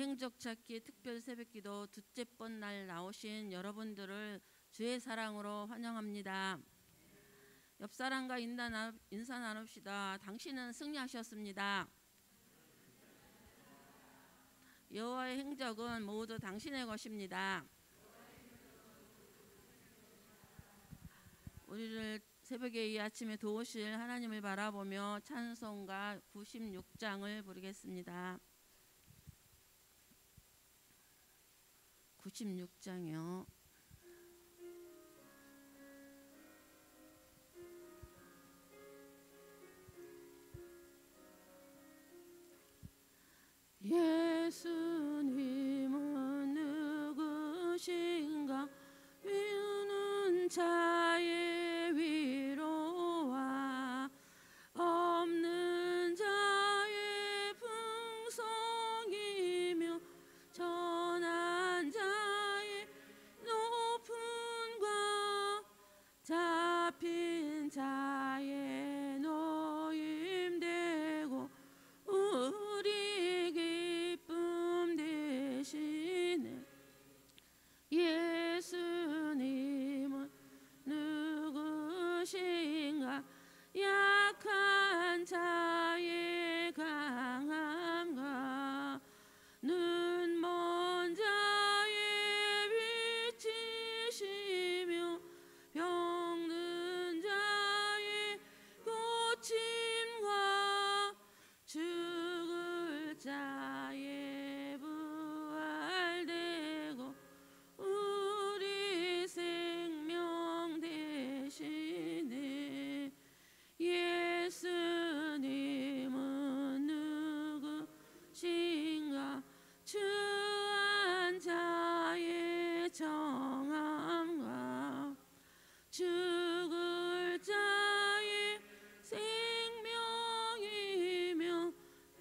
행적 찾기 특별 새벽기도 둘째 번 날 나오신 여러분들을 주의 사랑으로 환영합니다. 옆 사람과 인사 나눕시다. 당신은 승리하셨습니다. 여호와의 행적은 모두 당신의 것입니다. 우리를 새벽에 이 아침에 도우실 하나님을 바라보며 찬송가 96장을 부르겠습니다. 96장이요. 예수님은 누구신가? 위는 자의 위로와 없는 자의 풍성이며 전한 자의 높음과 잡힌 자의 노임되고 우리 기쁨 되시네. 예수님은 누구신가? 약한 자의 강함과 눈먼 자의 빛이시며 병든 자의 고침과 죽을 자의 부활되고 우리 생명 되시네. 예수님은 누구신가? 주한 자의 정함과 죽을 자의 생명이며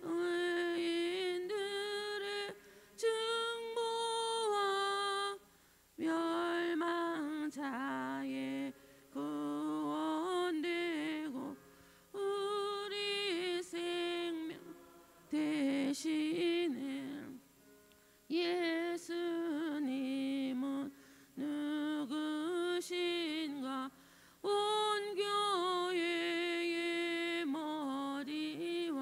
의인들의 중보와 멸망 자의 구원되고 우리 생명 되시네. 예수님은 누구신가? 온 교회의 머리와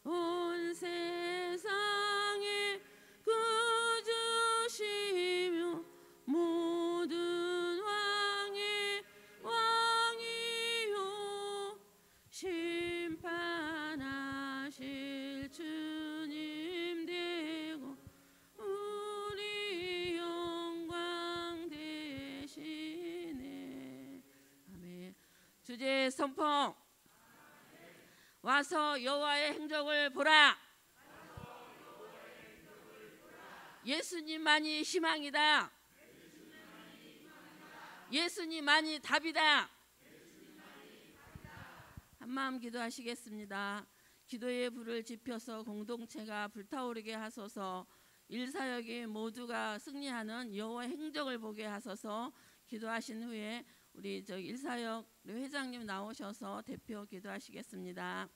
온 세상의 구주시며 모든 왕의 왕이요 심판하실 주님 되고 우리 영광 되시네. 아멘. 주제 선포. 와서 여호와의 행적을 보라. 예수님만이 희망이다. 예수님만이 답이다. 한마음 기도하시겠습니다. 기도의 불을 지펴서 공동체가 불타오르게 하소서. 일사역이 모두가 승리하는 여호와의 행적을 보게 하소서. 기도하신 후에 우리 일사역 회장님 나오셔서 대표 기도하시겠습니다.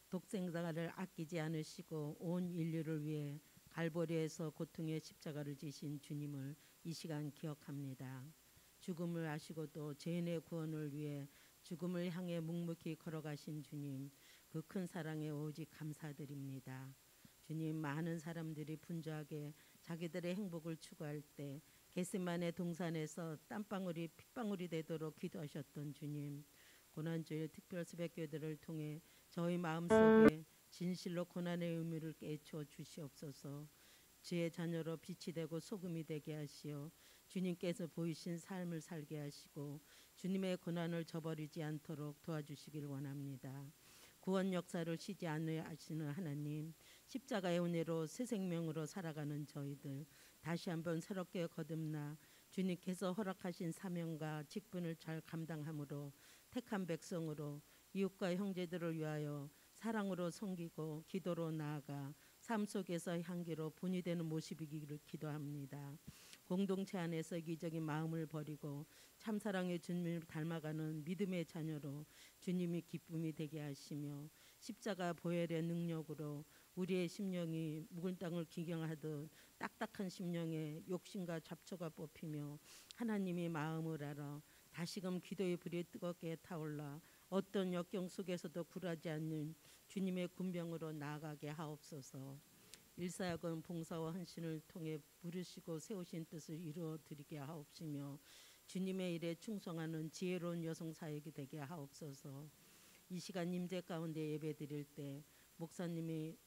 독생자를 아끼지 않으시고 온 인류를 위해 갈보리에서 고통의 십자가를 지신 주님을 이 시간 기억합니다. 죽음을 아시고도 죄인의 구원을 위해 죽음을 향해 묵묵히 걸어가신 주님, 그 큰 사랑에 오직 감사드립니다. 주님, 많은 사람들이 분주하게 자기들의 행복을 추구할 때 겟세마네 동산에서 땀방울이 핏방울이 되도록 기도하셨던 주님, 고난주일 특별 새벽기도를 통해 저희 마음속에 진실로 고난의 의미를 깨우쳐 주시옵소서. 주의 자녀로 빛이 되고 소금이 되게 하시어 주님께서 보이신 삶을 살게 하시고 주님의 고난을 저버리지 않도록 도와주시길 원합니다. 구원 역사를 쉬지 않으시는 하나님, 십자가의 은혜로 새 생명으로 살아가는 저희들 다시 한번 새롭게 거듭나 주님께서 허락하신 사명과 직분을 잘 감당함으로 택한 백성으로 이웃과 형제들을 위하여 사랑으로 섬기고 기도로 나아가 삶 속에서 향기로 분이 되는 모습이기를 기도합니다. 공동체 안에서 이기적인 마음을 버리고 참사랑의 주님을 닮아가는 믿음의 자녀로 주님이 기쁨이 되게 하시며 십자가 보혈의 능력으로 우리의 심령이 묵은 땅을 기경하듯 딱딱한 심령에 욕심과 잡초가 뽑히며 하나님의 마음을 알아 다시금 기도의 불이 뜨겁게 타올라 어떤 역경 속에서도 굴하지 않는 주님의 군병으로 나아가게 하옵소서. 일사역은 봉사와 헌신을 통해 부르시고 세우신 뜻을 이루어 드리게 하옵시며 주님의 일에 충성하는 지혜로운 여성 사역이 되게 하옵소서. 이 시간 임재 가운데 예배 드릴 때 목사님의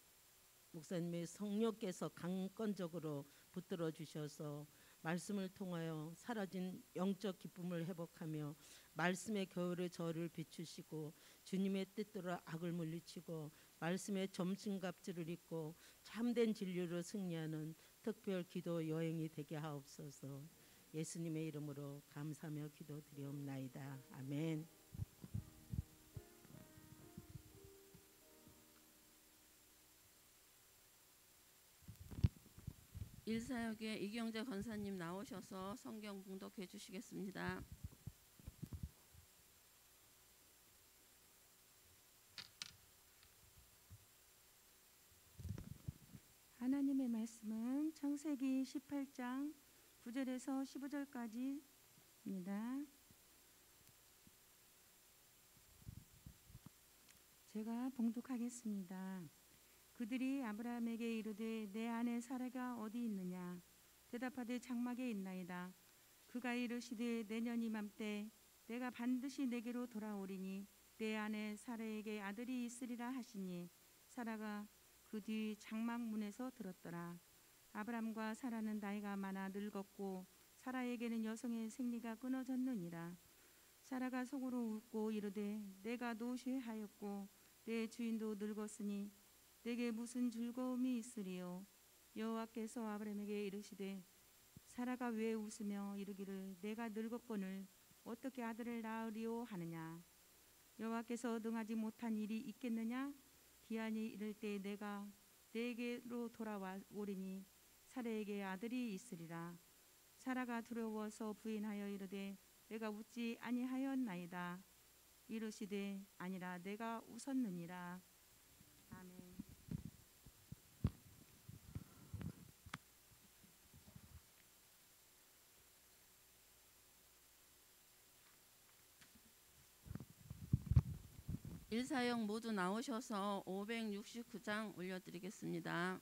성령께서 강건적으로 붙들어 주셔서 말씀을 통하여 사라진 영적 기쁨을 회복하며 말씀의 겨울의 저를 비추시고 주님의 뜻대로 악을 물리치고 말씀의 점심갑주를 입고 참된 진리로 승리하는 특별 기도 여행이 되게 하옵소서. 예수님의 이름으로 감사하며 기도드리옵나이다. 아멘. 일사역의 이경재 권사님 나오셔서 성경 봉독해 주시겠습니다. 하나님의 말씀은 창세기 18장 9절에서 15절까지입니다. 제가 봉독하겠습니다. 그들이 아브라함에게 이르되 내 아내 사라가 어디 있느냐? 대답하되 장막에 있나이다. 그가 이르시되 내년 이맘때 내가 반드시 내게로 돌아오리니 내 아내 사라에게 아들이 있으리라 하시니 사라가 그 뒤 장막 문에서 들었더라. 아브람과 사라는 나이가 많아 늙었고 사라에게는 여성의 생리가 끊어졌느니라. 사라가 속으로 웃고 이르되 내가 노쇠하였고 내 주인도 늙었으니 내게 무슨 즐거움이 있으리요? 여호와께서 아브람에게 이르시되 사라가 왜 웃으며 이르기를 내가 늙었거늘 어떻게 아들을 낳으리오 하느냐? 여호와께서 능하지 못한 일이 있겠느냐? 기한이 이를 때 내가 내게로 돌아와 오리니 사라에게 아들이 있으리라. 사라가 두려워서 부인하여 이르되 내가 웃지 아니하였나이다. 이르시되 아니라 내가 웃었느니라. 아멘. 일사역 모두 나오셔서 569장 올려드리겠습니다.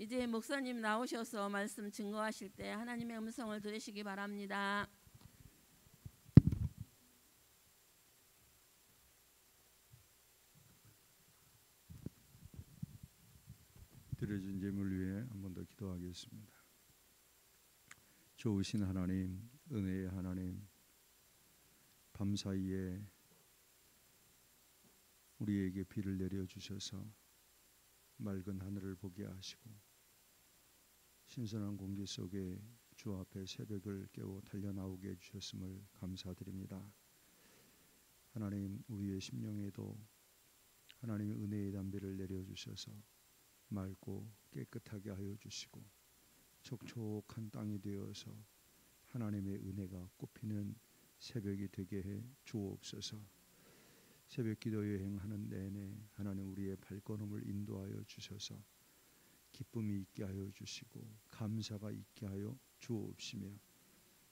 이제 목사님 나오셔서 말씀 증거하실 때 하나님의 음성을 들으시기 바랍니다. 드려진 예물 위해 한 번 더 기도하겠습니다. 좋으신 하나님, 은혜의 하나님, 밤사이에 우리에게 비를 내려주셔서 맑은 하늘을 보게 하시고 신선한 공기 속에 주 앞에 새벽을 깨워 달려나오게 해주셨음을 감사드립니다. 하나님, 우리의 심령에도 하나님의 은혜의 담비를 내려주셔서 맑고 깨끗하게 하여 주시고 촉촉한 땅이 되어서 하나님의 은혜가 꽃피는 새벽이 되게 해 주옵소서. 새벽 기도 여행하는 내내 하나님 우리의 발걸음을 인도하여 주셔서 기쁨이 있게 하여 주시고 감사가 있게 하여 주옵시며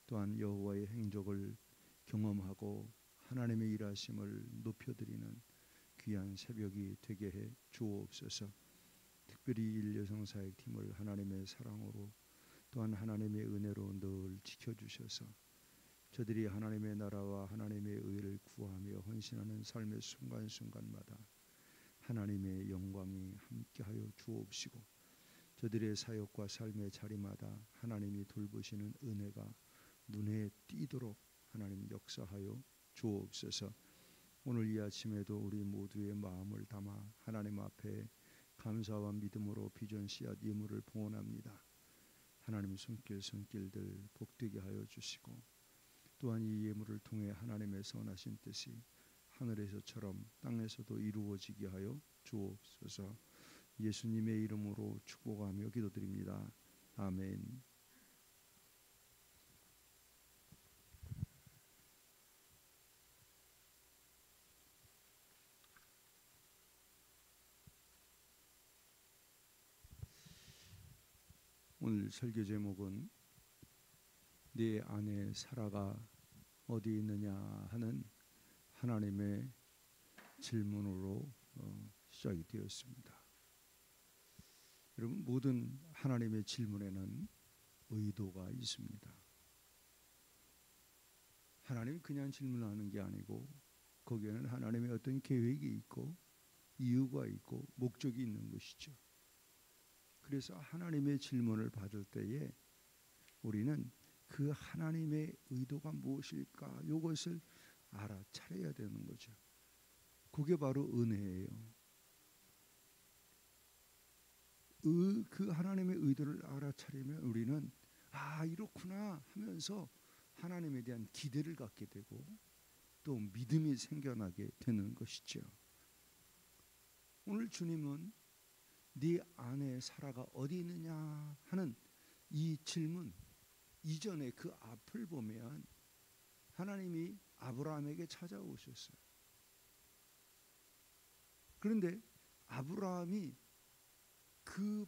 또한 여호와의 행적을 경험하고 하나님의 일하심을 높여드리는 귀한 새벽이 되게 해 주옵소서. 특별히 일여성사역팀을 하나님의 사랑으로 또한 하나님의 은혜로 늘 지켜주셔서 저들이 하나님의 나라와 하나님의 의를 구하며 헌신하는 삶의 순간순간마다 하나님의 영광이 함께하여 주옵시고 저들의 사역과 삶의 자리마다 하나님이 돌보시는 은혜가 눈에 띄도록 하나님 역사하여 주옵소서. 오늘 이 아침에도 우리 모두의 마음을 담아 하나님 앞에 감사와 믿음으로 비전 씨앗 예물을 봉헌합니다. 하나님 손길들 복되게 하여 주시고 또한 이 예물을 통해 하나님의 선하신 뜻이 하늘에서처럼 땅에서도 이루어지게 하여 주옵소서. 예수님의 이름으로 축복하며 기도드립니다. 아멘. 오늘 설교 제목은 네 안에 사라가 어디 있느냐 하는 하나님의 질문으로 시작이 되었습니다. 여러분, 모든 하나님의 질문에는 의도가 있습니다. 하나님이 그냥 질문하는 게 아니고 거기에는 하나님의 어떤 계획이 있고 이유가 있고 목적이 있는 것이죠. 그래서 하나님의 질문을 받을 때에 우리는 그 하나님의 의도가 무엇일까 이것을 알아차려야 되는 거죠. 그게 바로 은혜예요. 그 하나님의 의도를 알아차리면 우리는 이렇구나 하면서 하나님에 대한 기대를 갖게 되고 또 믿음이 생겨나게 되는 것이죠. 오늘 주님은 네 안에 사라가 어디 있느냐 하는 이 질문 이전에 그 앞을 보면 하나님이 아브라함에게 찾아오셨어요. 그런데 아브라함이 그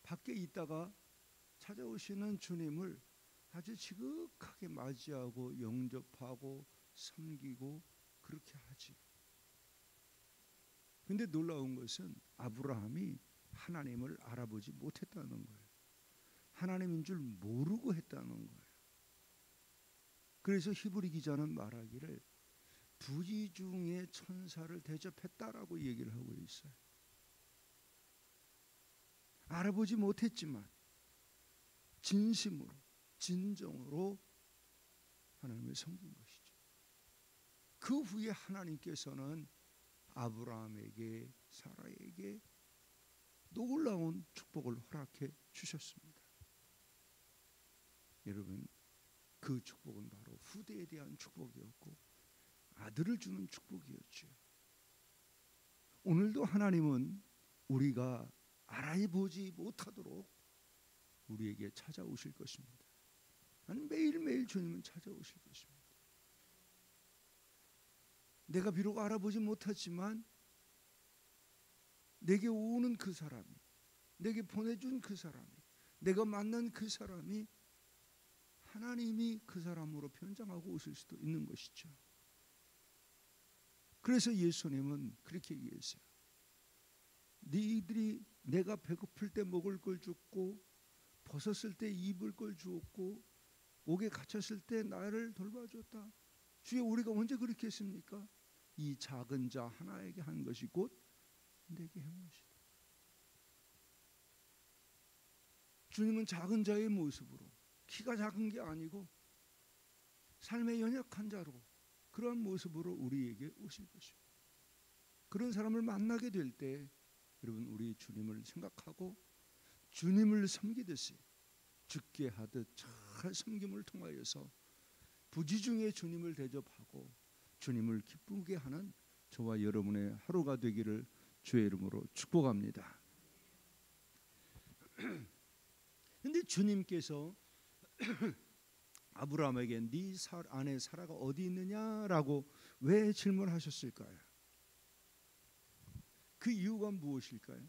밖에 있다가 찾아오시는 주님을 아주 지극하게 맞이하고 영접하고 섬기고 그렇게 하지. 근데 놀라운 것은 아브라함이 하나님을 알아보지 못했다는 거예요. 하나님인 줄 모르고 했다는 거예요. 그래서 히브리 기자는 말하기를 부지중의 천사를 대접했다라고 얘기를 하고 있어요. 알아보지 못했지만 진심으로 진정으로 하나님을 섬긴 것이죠. 그 후에 하나님께서는 아브라함에게 사라에게 놀라운 축복을 허락해 주셨습니다. 여러분, 그 축복은 바로 후대에 대한 축복이었고 아들을 주는 축복이었죠. 오늘도 하나님은 우리가 알아보지 못하도록 우리에게 찾아오실 것입니다. 아니, 매일매일 주님은 찾아오실 것입니다. 내가 비록 알아보지 못하지만 내게 오는 그 사람이, 내게 보내준 그 사람이, 내가 만난 그 사람이 하나님이 그 사람으로 변장하고 오실 수도 있는 것이죠. 그래서 예수님은 그렇게 얘기했어요. 너희들이 내가 배고플 때 먹을 걸 줬고 벗었을 때 입을 걸 주었고 옥에 갇혔을 때 나를 돌봐줬다. 주여, 우리가 언제 그렇게 했습니까? 이 작은 자 하나에게 한 것이 곧 내게 한 것이다. 주님은 작은 자의 모습으로, 키가 작은 게 아니고 삶의 연약한 자로, 그러한 모습으로 우리에게 오실 것입니다. 그런 사람을 만나게 될 때 여러분, 우리 주님을 생각하고 주님을 섬기듯이 죽게 하듯 잘 섬김을 통하여서 부지중에 주님을 대접하고 주님을 기쁘게 하는 저와 여러분의 하루가 되기를 주의 이름으로 축복합니다. 그런데 주님께서 아브라함에게 네 아내 사라가 어디 있느냐라고 왜 질문하셨을까요? 그 이유가 무엇일까요?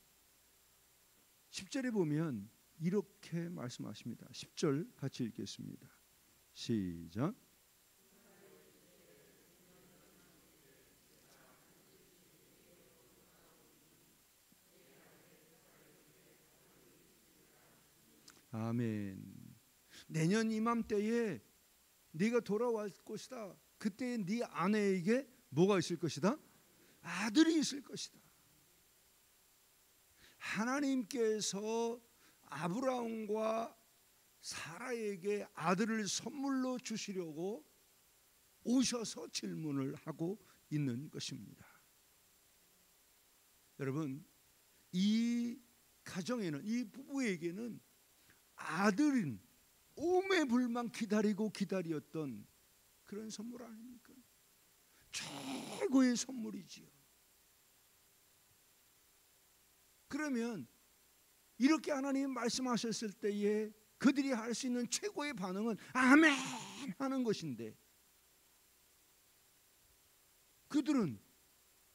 10절에 보면 이렇게 말씀하십니다. 10절 같이 읽겠습니다. 시작. 아멘. 내년 이맘때에 네가 돌아올 것이다. 그때 네 아내에게 뭐가 있을 것이다? 아들이 있을 것이다. 하나님께서 아브라함과 사라에게 아들을 선물로 주시려고 오셔서 질문을 하고 있는 것입니다. 여러분, 이 가정에는, 이 부부에게는 아들인 오매불만 기다렸던 그런 선물 아닙니까? 최고의 선물이지요. 그러면 이렇게 하나님이 말씀하셨을 때에 그들이 할 수 있는 최고의 반응은 아멘 하는 것인데, 그들은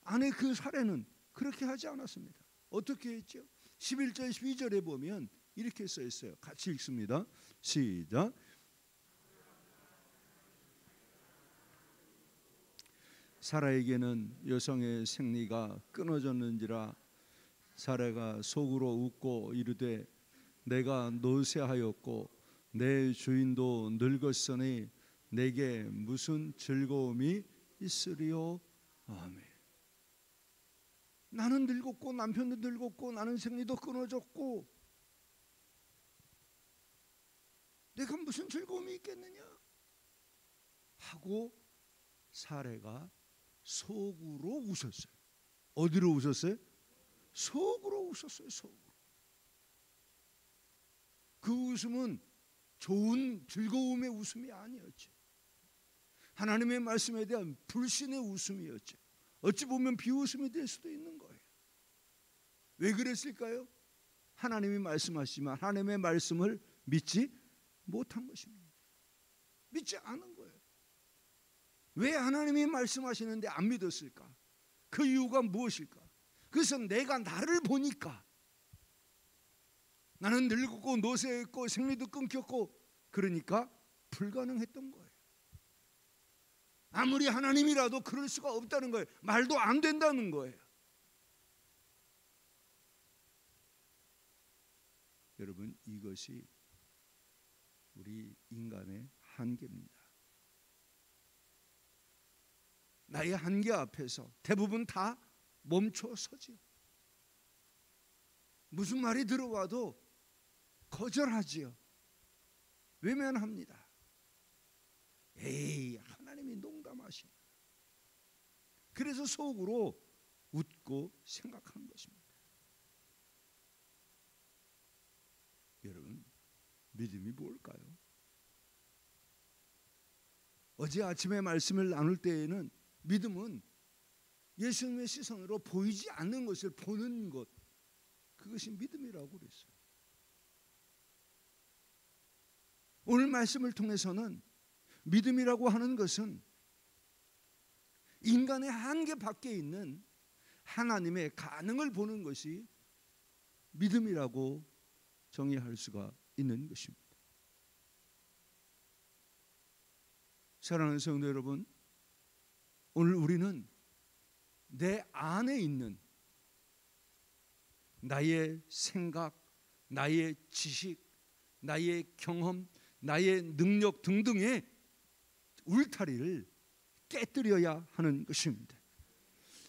아내 그 사례는 그렇게 하지 않았습니다. 어떻게 했죠? 11절 12절에 보면 이렇게 써 있어요. 같이 읽습니다. 시작. 사라에게는 여성의 생리가 끊어졌는지라 사라가 속으로 웃고 이르되 내가 노쇠하였고 내 주인도 늙었으니 내게 무슨 즐거움이 있으리요. 아멘. 나는 늙었고 남편도 늙었고 나는 생리도 끊어졌고 내가 무슨 즐거움이 있겠느냐 하고 사라가 속으로 웃었어요. 어디로 웃었어요? 속으로 웃었어요. 속으로. 그 웃음은 좋은 즐거움의 웃음이 아니었죠. 하나님의 말씀에 대한 불신의 웃음이었죠. 어찌 보면 비웃음이 될 수도 있는 거예요. 왜 그랬을까요? 하나님이 말씀하시지만 하나님의 말씀을 믿지 못한 것입니다. 믿지 않은 거예요. 왜 하나님이 말씀하시는데 안 믿었을까? 그 이유가 무엇일까? 그래서 내가 나를 보니까 나는 늙었고 노쇠했고 생리도 끊겼고 그러니까 불가능했던 거예요. 아무리 하나님이라도 그럴 수가 없다는 거예요. 말도 안 된다는 거예요. 여러분, 이것이 우리 인간의 한계입니다. 나의 한계 앞에서 대부분 다 멈춰서지요. 무슨 말이 들어와도 거절하지요. 외면합니다. 에이, 하나님이 농담하시나. 그래서 속으로 웃고 생각하는 것입니다. 여러분, 믿음이 뭘까요? 어제 아침에 말씀을 나눌 때에는 믿음은 예수님의 시선으로 보이지 않는 것을 보는 것, 그것이 믿음이라고 그랬어요. 오늘 말씀을 통해서는 믿음이라고 하는 것은 인간의 한계 밖에 있는 하나님의 가능을 보는 것이 믿음이라고 정의할 수가 있는 것입니다. 사랑하는 성도 여러분, 오늘 우리는 내 안에 있는 나의 생각, 나의 지식, 나의 경험, 나의 능력 등등의 울타리를 깨뜨려야 하는 것입니다.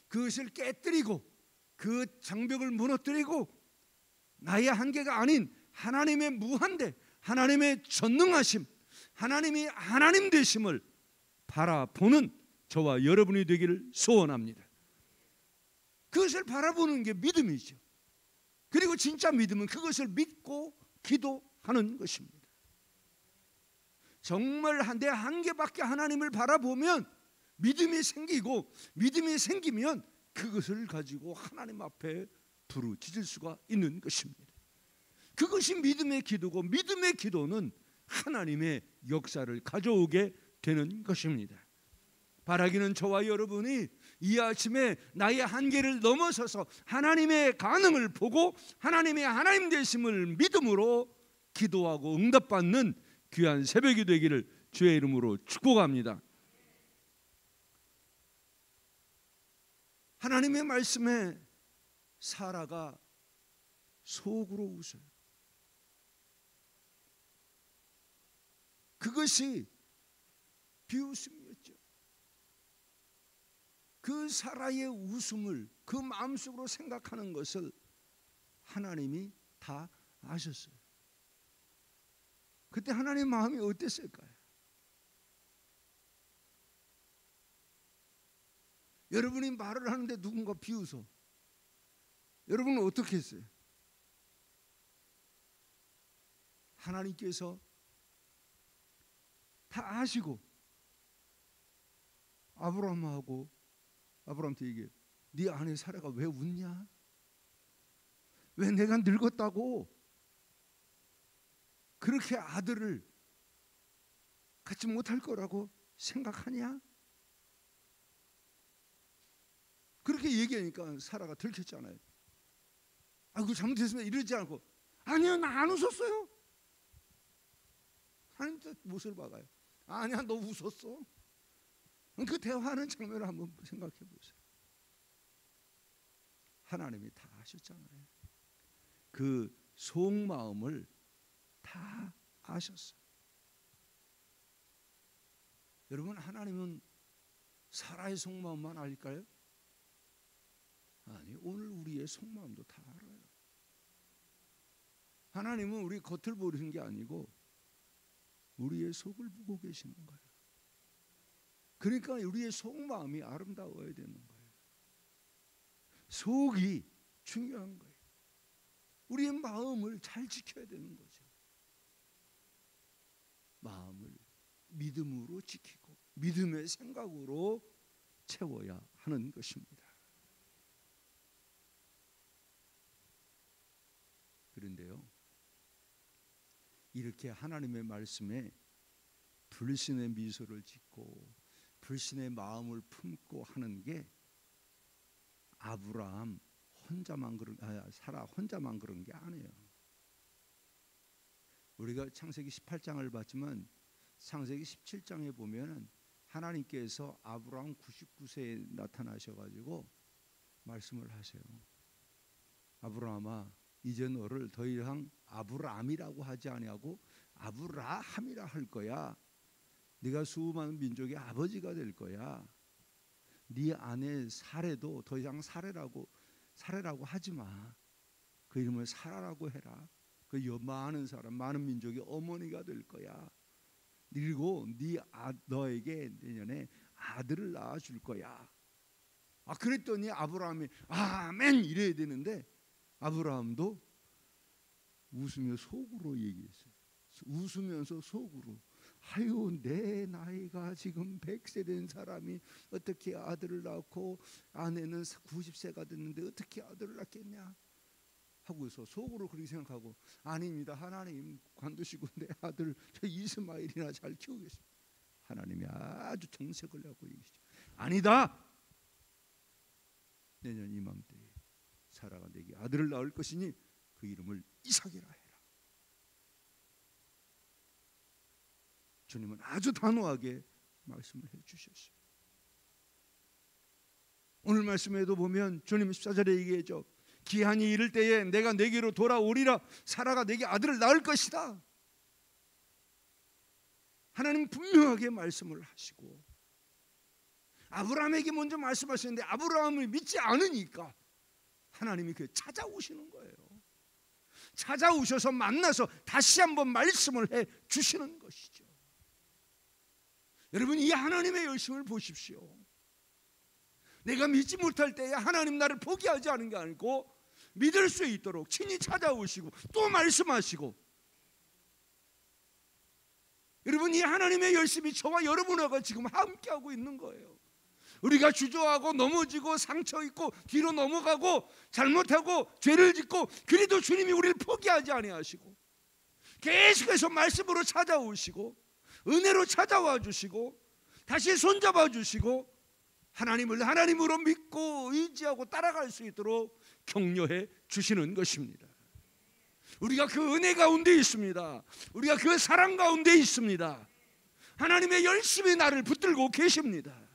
그것을 깨뜨리고 그 장벽을 무너뜨리고 나의 한계가 아닌 하나님의 무한대, 하나님의 전능하심, 하나님이 하나님 되심을 바라보는 저와 여러분이 되기를 소원합니다. 그것을 바라보는 게 믿음이죠. 그리고 진짜 믿음은 그것을 믿고 기도하는 것입니다. 정말 내 한계밖에 하나님을 바라보면 믿음이 생기고, 믿음이 생기면 그것을 가지고 하나님 앞에 부르짖을 수가 있는 것입니다. 그것이 믿음의 기도고, 믿음의 기도는 하나님의 역사를 가져오게 되는 것입니다. 바라기는 저와 여러분이 이 아침에 나의 한계를 넘어서서 하나님의 가능을 보고 하나님의 하나님 되심을 믿음으로 기도하고 응답받는 귀한 새벽이 되기를 주의 이름으로 축복합니다. 하나님의 말씀에 사라가 속으로 웃어요. 그것이 비웃음이었죠. 그 사라의 웃음을 그 마음속으로 생각하는 것을 하나님이 다 아셨어요. 그때 하나님 마음이 어땠을까요? 여러분이 말을 하는데 누군가 비웃어. 여러분은 어떻게 했어요? 하나님께서 다 아시고 아브라함한테 얘기해요. 네 아내 사라가 왜 웃냐? 왜 내가 늙었다고 그렇게 아들을 갖지 못할 거라고 생각하냐? 그렇게 얘기하니까 사라가 들켰잖아요. 그거 잘못했으면 이러지 않고, 아니요, 나 안 웃었어요. 하나님 못을 박아요. 아니야, 너 웃었어. 그 대화하는 장면을 한번 생각해 보세요. 하나님이 다 아셨잖아요. 그 속마음을 다 아셨어요. 여러분, 하나님은 사라의 속마음만 알까요? 아니, 오늘 우리의 속마음도 다 알아요. 하나님은 우리 겉을 보시는 게 아니고 우리의 속을 보고 계시는 거예요. 그러니까 우리의 속마음이 아름다워야 되는 거예요. 속이 중요한 거예요. 우리의 마음을 잘 지켜야 되는 거죠. 마음을 믿음으로 지키고 믿음의 생각으로 채워야 하는 것입니다. 그런데요, 이렇게 하나님의 말씀에 불신의 미소를 짓고 불신의 마음을 품고 하는 게 아브라함 혼자만 사라 혼자만 그런 게 아니에요. 우리가 창세기 18장을 봤지만 창세기 17장에 보면은 하나님께서 아브라함 99세에 나타나셔가지고 말씀을 하세요. 아브라함아, 이제 너를 더 이상 아브라함이라고 하지 아니하고 아브라함이라 할 거야. 네가 수많은 민족의 아버지가 될 거야. 네 아내 사레도 더 이상 사레라고 하지 마. 그 이름을 사라라고 해라. 그 많은 사람, 많은 민족의 어머니가 될 거야. 그리고 너에게 내년에 아들을 낳아줄 거야. 그랬더니 아브라함이 아멘 이래야 되는데 아브라함도 웃으며 속으로 얘기했어요. 웃으면서 속으로, 아유, 내 나이가 지금 100세 된 사람이 어떻게 아들을 낳고 아내는 90세가 됐는데 어떻게 아들을 낳겠냐 하고서 속으로 그렇게 생각하고, 아닙니다, 하나님 관두시고 내 아들 저 이스마엘이나 잘 키우겠습니다. 하나님이 아주 정색을 하고 얘기하시죠. 아니다, 내년 이맘때에 사라가 내게 아들을 낳을 것이니 그 이름을 이삭이라 해라. 주님은 아주 단호하게 말씀을 해주셨어요. 오늘 말씀에도 보면 주님 14절에 얘기하죠. 기한이 이를 때에 내가 내게로 돌아오리라. 사라가 내게 아들을 낳을 것이다. 하나님 분명하게 말씀을 하시고 아브라함에게 먼저 말씀하셨는데 아브라함을 믿지 않으니까 하나님이 그 찾아오시는 거예요. 찾아오셔서 만나서 다시 한번 말씀을 해 주시는 것이죠. 여러분, 이 하나님의 열심을 보십시오. 내가 믿지 못할 때에 하나님 나를 포기하지 않은 게 아니고 믿을 수 있도록 친히 찾아오시고 또 말씀하시고, 여러분, 이 하나님의 열심이 저와 여러분하고 지금 함께하고 있는 거예요. 우리가 주저하고 넘어지고 상처 입고 뒤로 넘어가고 잘못하고 죄를 짓고 그래도 주님이 우리를 포기하지 아니하시고 계속해서 말씀으로 찾아오시고 은혜로 찾아와 주시고 다시 손잡아 주시고 하나님을 하나님으로 믿고 의지하고 따라갈 수 있도록 격려해 주시는 것입니다. 우리가 그 은혜 가운데 있습니다. 우리가 그 사랑 가운데 있습니다. 하나님의 열심히 나를 붙들고 계십니다.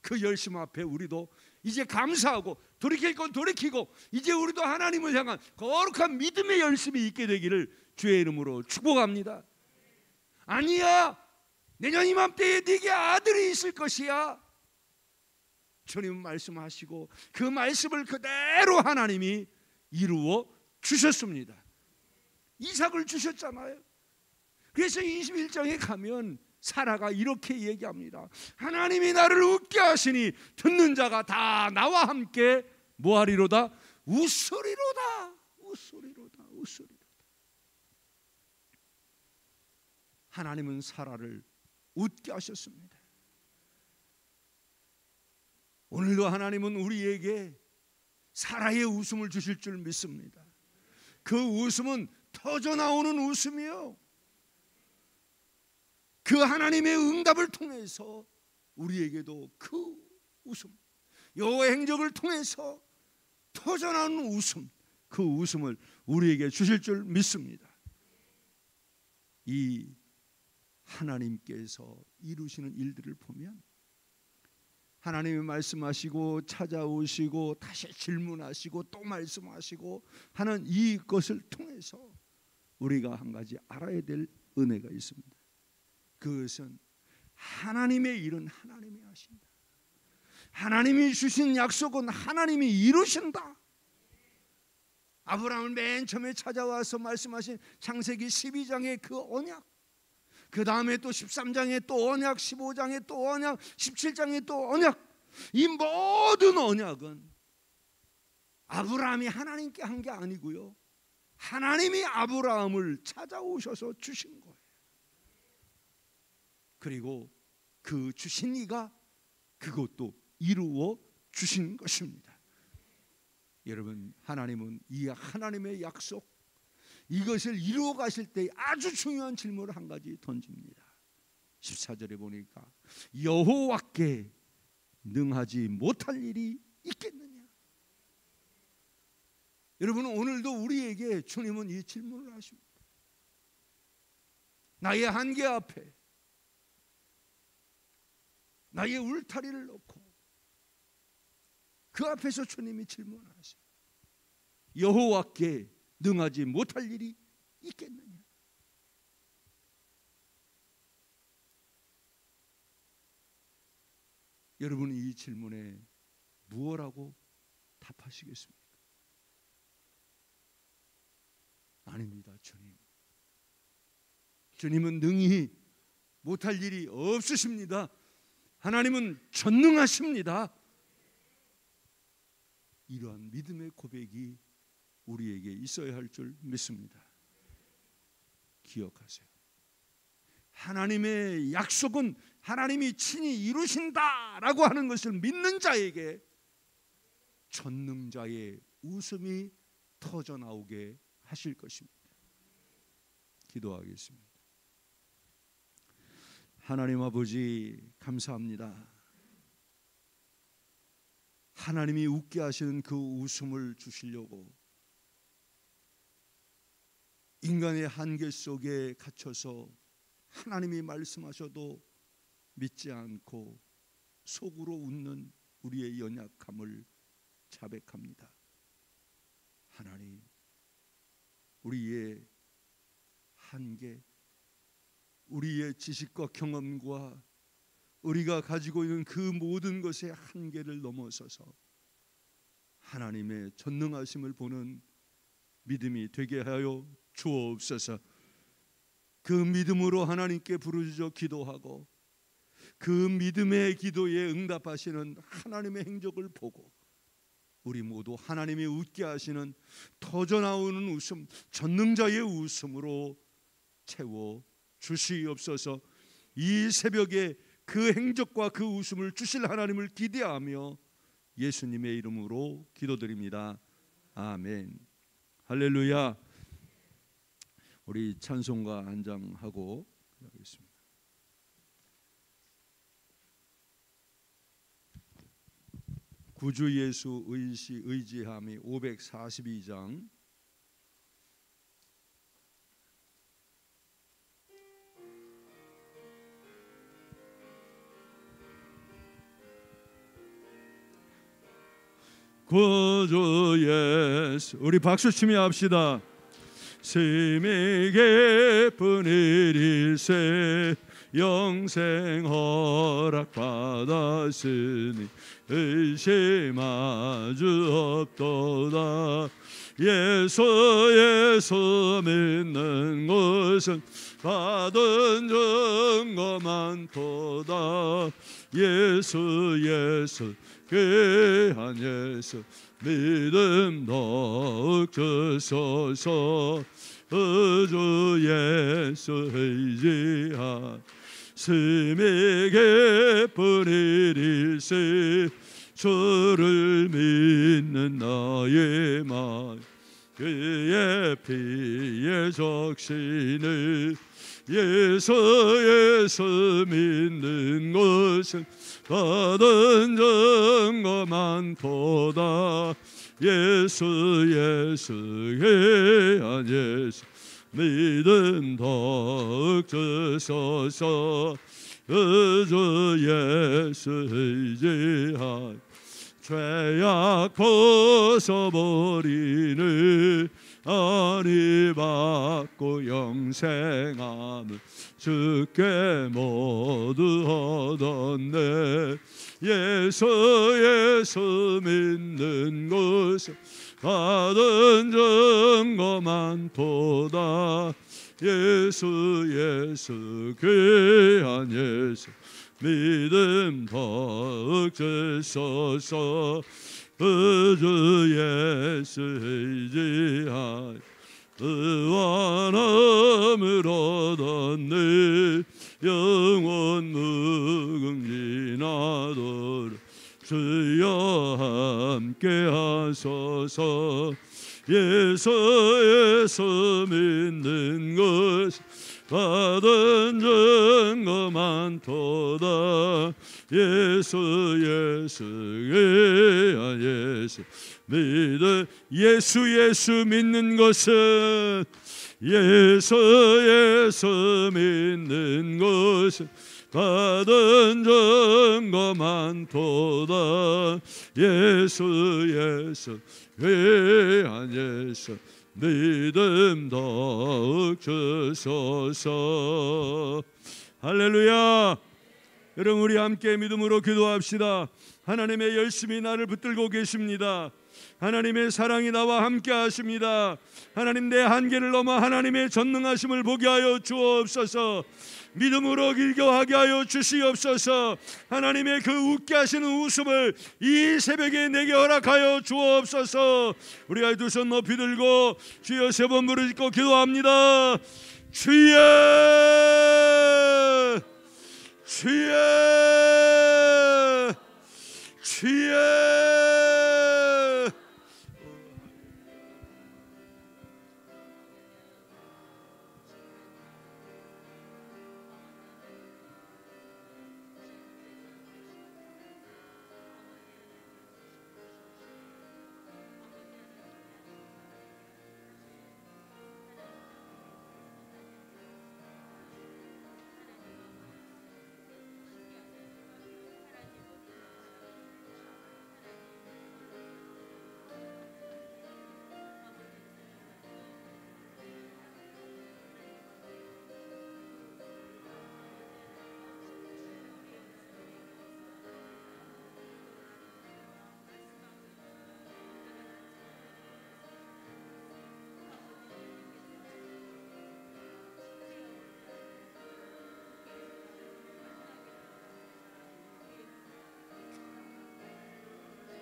그 열심 앞에 우리도 이제 감사하고 돌이킬 건 돌이키고 이제 우리도 하나님을 향한 거룩한 믿음의 열심이 있게 되기를 주의 이름으로 축복합니다. 아니야, 내년 이맘때에 네게 아들이 있을 것이야. 주님은 말씀하시고 그 말씀을 그대로 하나님이 이루어 주셨습니다. 이삭을 주셨잖아요. 그래서 21장에 가면 사라가 이렇게 얘기합니다. 하나님이 나를 웃게 하시니 듣는 자가 다 나와 함께 뭐하리로다? 웃으리로다. 웃으리로다. 웃으리로다. 하나님은 사라를 웃게 하셨습니다. 오늘도 하나님은 우리에게 사라의 웃음을 주실 줄 믿습니다. 그 웃음은 터져나오는 웃음이요, 그 하나님의 응답을 통해서 우리에게도 그 웃음, 여호와의 행적을 통해서 터져나오는 웃음, 그 웃음을 우리에게 주실 줄 믿습니다. 이 하나님께서 이루시는 일들을 보면 하나님이 말씀하시고 찾아오시고 다시 질문하시고 또 말씀하시고 하는 이것을 통해서 우리가 한 가지 알아야 될 은혜가 있습니다. 그것은 하나님의 일은 하나님이 하신다. 하나님이 주신 약속은 하나님이 이루신다. 아브라함을 맨 처음에 찾아와서 말씀하신 창세기 12장의 그 언약, 그 다음에 또 13장에 또 언약, 15장에 또 언약, 17장에 또 언약, 이 모든 언약은 아브라함이 하나님께 한 게 아니고요, 하나님이 아브라함을 찾아오셔서 주신 거예요. 그리고 그 주신 이가 그것도 이루어 주신 것입니다. 여러분, 하나님은 이 하나님의 약속, 이것을 이루어 가실 때 아주 중요한 질문을 한 가지 던집니다. 14절에 보니까 여호와께 능하지 못할 일이 있겠느냐. 여러분, 오늘도 우리에게 주님은 이 질문을 하십니다. 나의 한계 앞에 나의 울타리를 놓고 그 앞에서 주님이 질문하세요. 여호와께 능하지 못할 일이 있겠느냐. 여러분이 이 질문에 무엇라고 답하시겠습니까? 아닙니다. 주님은 능히 못할 일이 없으십니다. 하나님은 전능하십니다. 이러한 믿음의 고백이 우리에게 있어야 할 줄 믿습니다. 기억하세요. 하나님의 약속은 하나님이 친히 이루신다라고 하는 것을 믿는 자에게 전능자의 웃음이 터져나오게 하실 것입니다. 기도하겠습니다. 하나님 아버지, 감사합니다. 하나님이 웃게 하시는 그 웃음을 주시려고 인간의 한계 속에 갇혀서 하나님이 말씀하셔도 믿지 않고 속으로 웃는 우리의 연약함을 자백합니다. 하나님, 우리의 한계, 우리의 지식과 경험과 우리가 가지고 있는 그 모든 것의 한계를 넘어서서 하나님의 전능하심을 보는 믿음이 되게 하여 주옵소서. 그 믿음으로 하나님께 부르짖어 기도하고 그 믿음의 기도에 응답하시는 하나님의 행적을 보고 우리 모두 하나님이 웃게 하시는 터져나오는 웃음, 전능자의 웃음으로 채워 주시옵소서. 이 새벽에 그 행적과 그 웃음을 주실 하나님을 기대하며 예수님의 이름으로 기도드립니다. 아멘. 할렐루야. 우리 찬송가 한 장 하고 하겠습니다. 구주 예수 의지함이 542장. 구주 예수, 우리 박수치며 합시다. 심히 깊은 일일세 영생 허락 받았으니 의심하주 없도다. 예수 믿는 것은 받은 증거 많도다. 예수 귀한 예수 믿음 더욱 주소서. 주 예수 의지하 심히 깊은 일일세 주를 믿는 나의 마음 그의 피에 적시네. 예수 믿는 것은 받은 증거 많도다. 예수 귀한 예수 믿음 더욱 주소서. 주 예수 의지하 죄악 벗어버리는 아니 받고 영생함을 주께 모두 얻었네. 예수 믿는 것은 받은 증거 많도다. 예수 귀한 예수 믿음 더욱 주소서. 주 예수 의지하 의원함을 얻었네. 영원 무궁지나도록 주여 함께 하소서. 예수 믿는 것 받은 증거 많도다. 예수 귀한 예수 믿어. 예수 믿는 것은 예수 믿는 것은 받은 증거 많도다. 예수 귀한 예수 믿음 더욱 주소서. 할렐루야. 여러분, 우리 함께 믿음으로 기도합시다. 하나님의 열심히 나를 붙들고 계십니다. 하나님의 사랑이 나와 함께 하십니다. 하나님, 내 한계를 넘어 하나님의 전능하심을 보게 하여 주옵소서. 믿음으로 길교하게 하여 주시옵소서. 하나님의 그 웃게 하시는 웃음을 이 새벽에 내게 허락하여 주옵소서. 우리가 두 손 높이 들고 주여 세 번 부르짖고 기도합니다. 주여, 주여, 주여.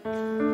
아멘.